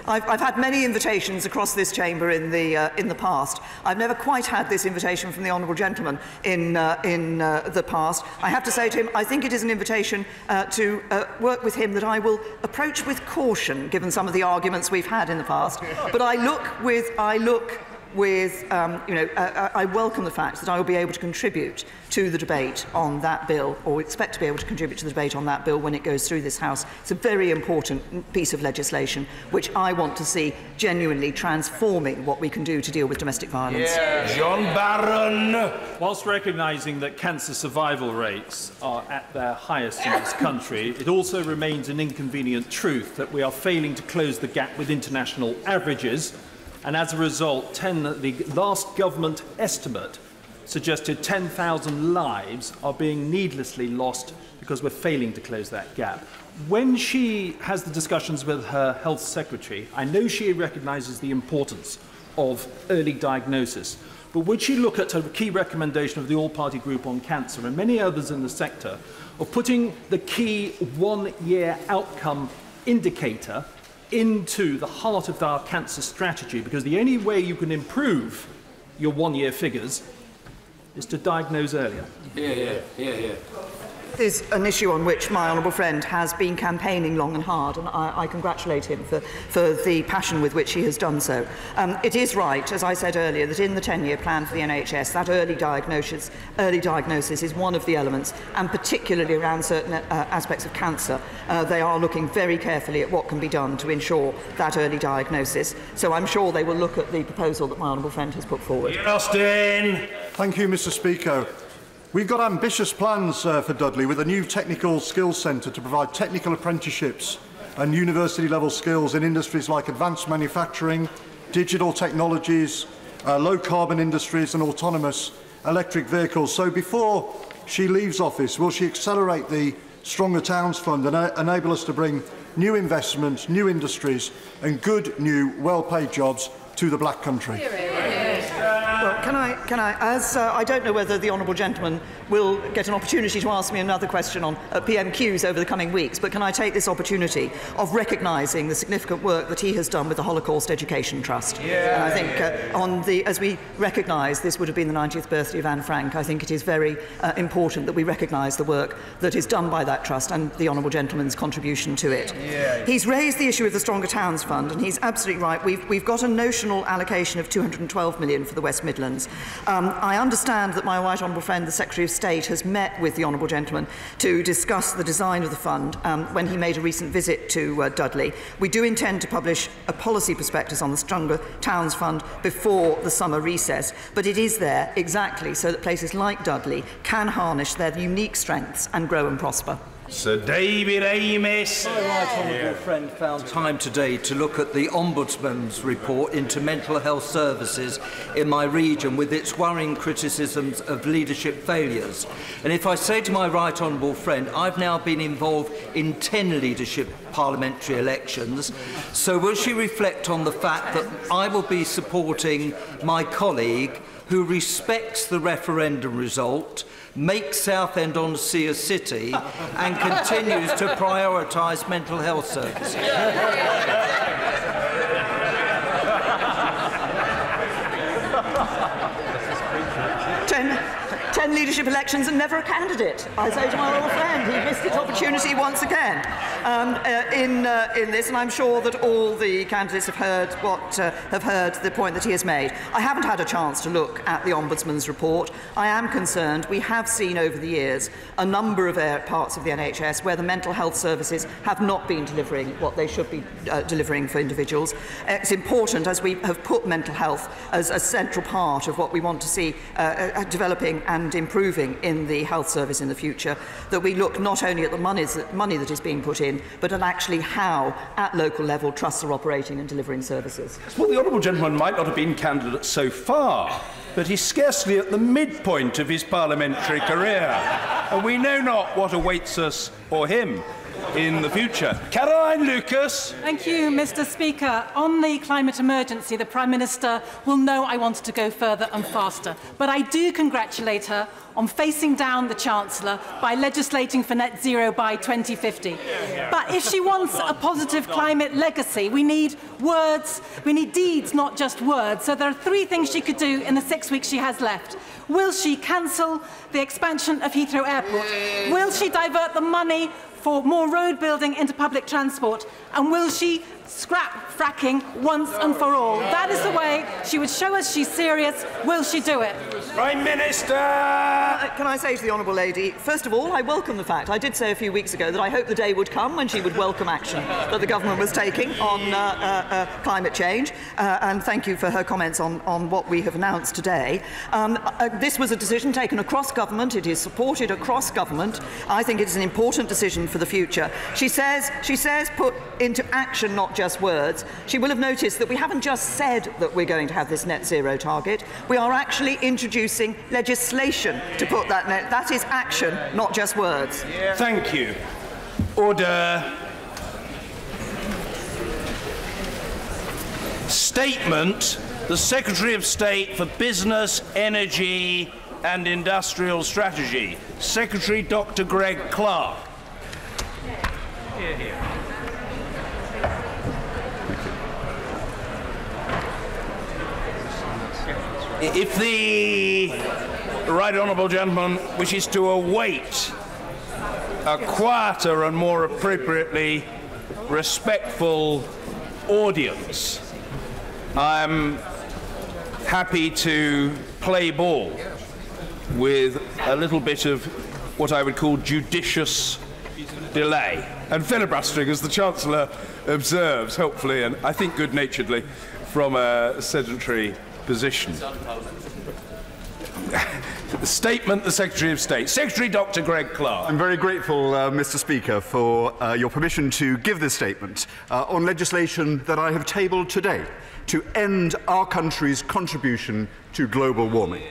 I've had many invitations across this chamber in the past. I've never quite had this invitation from the honourable gentleman in the past. I have to say to him, I think it is an invitation to work with him that I will approach with caution, given some of the arguments we've had in the past. But I look with, I welcome the fact that I will be able to contribute to the debate on that bill, or expect to be able to contribute to the debate on that bill when it goes through this House. It's a very important piece of legislation which I want to see genuinely transforming what we can do to deal with domestic violence. Yeah. John Barron. Whilst recognising that cancer survival rates are at their highest in this country, it also remains an inconvenient truth that we are failing to close the gap with international averages, and as a result, the last government estimate suggested 10,000 lives are being needlessly lost because we're failing to close that gap. When she has the discussions with her health secretary, I know she recognises the importance of early diagnosis, but would she look at a key recommendation of the All-Party Group on Cancer and many others in the sector of putting the key one-year outcome indicator into the heart of our cancer strategy? Because the only way you can improve your one-year figures is to diagnose earlier. This is an issue on which my honourable friend has been campaigning long and hard, and I congratulate him for the passion with which he has done so. It is right, as I said earlier, that in the 10-year plan for the NHS, that early diagnosis is one of the elements, and particularly around certain aspects of cancer, they are looking very carefully at what can be done to ensure that early diagnosis. So I'm sure they will look at the proposal that my honourable friend has put forward. Austin. Thank you, Mr. Speaker. We've got ambitious plans for Dudley with a new technical skills centre to provide technical apprenticeships and university-level skills in industries like advanced manufacturing, digital technologies, low-carbon industries and autonomous electric vehicles. So before she leaves office, will she accelerate the Stronger Towns Fund and enable us to bring new investments, new industries and good, new, well-paid jobs to the Black Country? Well, can I, as I don't know whether the honourable gentleman will get an opportunity to ask me another question on PMQs over the coming weeks, but can I take this opportunity of recognising the significant work that he has done with the Holocaust Education Trust? And I think as we recognise this would have been the 90th birthday of Anne Frank, I think it is very important that we recognise the work that is done by that trust and the honourable gentleman's contribution to it. He's raised the issue of the Stronger Towns Fund, and he's absolutely right. We've got a notional allocation of £212 million for the West Midlands. I understand that my right honourable friend, the Secretary of State, has met with the honourable gentleman to discuss the design of the fund when he made a recent visit to Dudley. We do intend to publish a policy prospectus on the Stronger Towns Fund before the summer recess, but it is there exactly so that places like Dudley can harness their unique strengths and grow and prosper. Sir David Amis. My right honourable friend found time today to look at the Ombudsman's report into mental health services in my region with its worrying criticisms of leadership failures. And if I say to my right honourable friend, I've now been involved in 10 leadership parliamentary elections, so will she reflect on the fact that I will be supporting my colleague who respects the referendum result, makes Southend-on-Sea a city and continues to prioritise mental health services? 10 leadership elections and never a candidate. I say to my old friend, he missed his opportunity once again in this, and I'm sure that all the candidates have heard the point that he has made. I haven't had a chance to look at the Ombudsman's report. I am concerned. We have seen over the years a number of parts of the NHS where the mental health services have not been delivering what they should be delivering for individuals. It's important, as we have put mental health as a central part of what we want to see developing and improving in the health service in the future, that we look not only at the money that is being put in, but at actually how, at local level, trusts are operating and delivering services. Well, the honourable gentleman might not have been candidate so far, but he's scarcely at the midpoint of his parliamentary career, and we know not what awaits us or him in the future. Caroline Lucas. Thank you, Mr. Speaker. On the climate emergency, the Prime Minister will know I wanted to go further and faster. But I do congratulate her on facing down the Chancellor by legislating for net zero by 2050. But if she wants a positive climate legacy, we need words, we need deeds, not just words. So there are 3 things she could do in the 6 weeks she has left. Will she cancel the expansion of Heathrow Airport? Will she divert the money for more road building into public transport? And will she scrap fracking once and for all? That is the way she would show us she's serious. Will she do it? Prime Minister! Can I say to the Honourable Lady, first of all, I welcome the fact, I did say a few weeks ago that I hope the day would come when she would welcome action that the government was taking on climate change, and thank you for her comments on what we have announced today. This was a decision taken across government. It is supported across government. I think it is an important decision for the future. She says put into action, not just words. She will have noticed that we haven't just said that we're going to have this net zero target. We are actually introducing legislation to put that net. That is action, not just words. Yeah. Thank you. Order. Statement. The Secretary of State for Business, Energy and Industrial Strategy. Secretary Dr. Greg Clark. Here, here. If the right honourable gentleman wishes to await a quieter and more appropriately respectful audience, I'm happy to play ball with a little bit of what I would call judicious delay and filibustering, as the Chancellor observes, hopefully and I think good-naturedly, from a sedentary position. The statement, the Secretary of State. Secretary Dr. Greg Clark. I'm very grateful, Mr. Speaker, for your permission to give this statement on legislation that I have tabled today to end our country's contribution to global warming.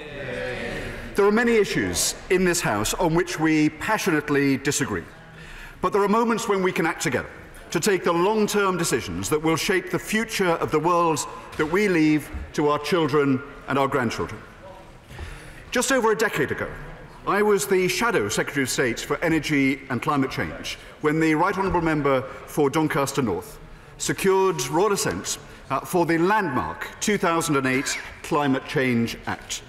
There are many issues in this House on which we passionately disagree, but there are moments when we can act together to take the long-term decisions that will shape the future of the world that we leave to our children and our grandchildren. Just over a decade ago, I was the Shadow Secretary of State for Energy and Climate Change when the Right Honourable Member for Doncaster North secured royal assent for the landmark 2008 Climate Change Act.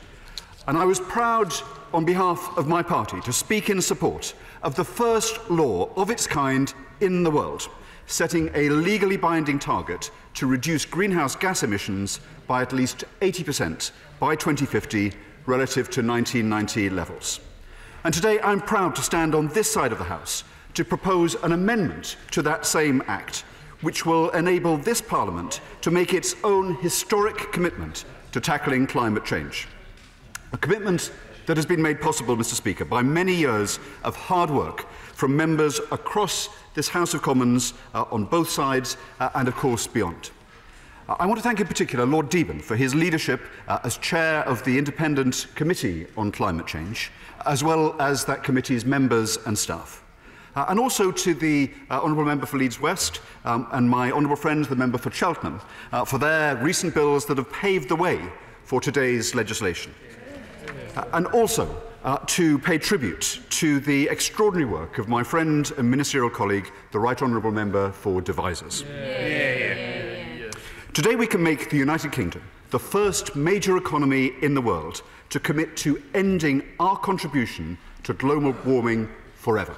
And I was proud, on behalf of my party, to speak in support of the first law of its kind in the world, setting a legally binding target to reduce greenhouse gas emissions by at least 80% by 2050 relative to 1990 levels. And today I'm proud to stand on this side of the House to propose an amendment to that same Act, which will enable this Parliament to make its own historic commitment to tackling climate change. A commitment that has been made possible, Mr. Speaker, by many years of hard work from members across this House of Commons on both sides and, of course, beyond. I want to thank in particular Lord Deben for his leadership as chair of the Independent Committee on Climate Change, as well as that committee's members and staff. And also to the Honourable Member for Leeds West and my honourable friend, the Member for Cheltenham, for their recent bills that have paved the way for today's legislation. And also to pay tribute to the extraordinary work of my friend and ministerial colleague, the Right Honourable Member for Devizes. Today we can make the United Kingdom the first major economy in the world to commit to ending our contribution to global warming forever.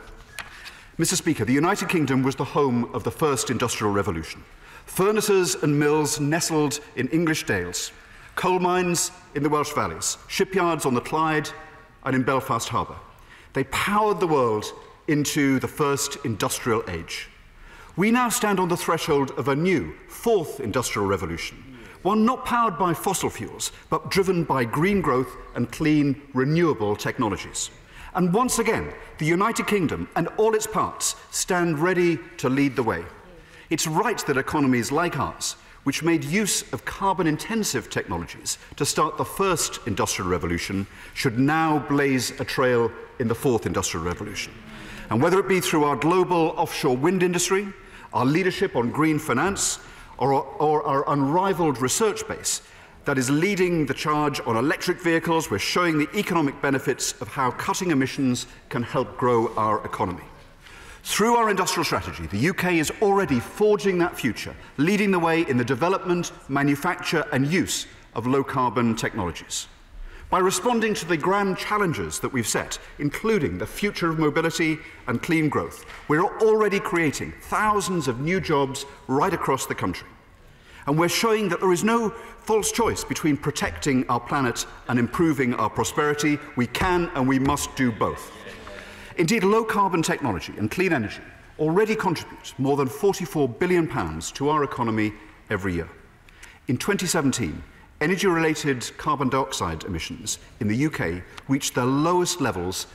Mr. Speaker, the United Kingdom was the home of the first industrial revolution. Furnaces and mills nestled in English dales, coal mines in the Welsh valleys, shipyards on the Clyde and in Belfast Harbour. They powered the world into the first industrial age. We now stand on the threshold of a new, fourth industrial revolution, one not powered by fossil fuels, but driven by green growth and clean, renewable technologies. And once again, the United Kingdom and all its parts stand ready to lead the way. It's right that economies like ours, which made use of carbon-intensive technologies to start the first industrial revolution, should now blaze a trail in the fourth industrial revolution. And whether it be through our global offshore wind industry, our leadership on green finance, or our unrivaled research base that is leading the charge on electric vehicles, we're showing the economic benefits of how cutting emissions can help grow our economy. Through our industrial strategy, the UK is already forging that future, leading the way in the development, manufacture and use of low-carbon technologies. By responding to the grand challenges that we've set, including the future of mobility and clean growth, we're already creating thousands of new jobs right across the country. And we're showing that there is no false choice between protecting our planet and improving our prosperity. We can and we must do both. Indeed, low-carbon technology and clean energy already contribute more than £44 billion to our economy every year. In 2017, energy-related carbon dioxide emissions in the UK reached their lowest levels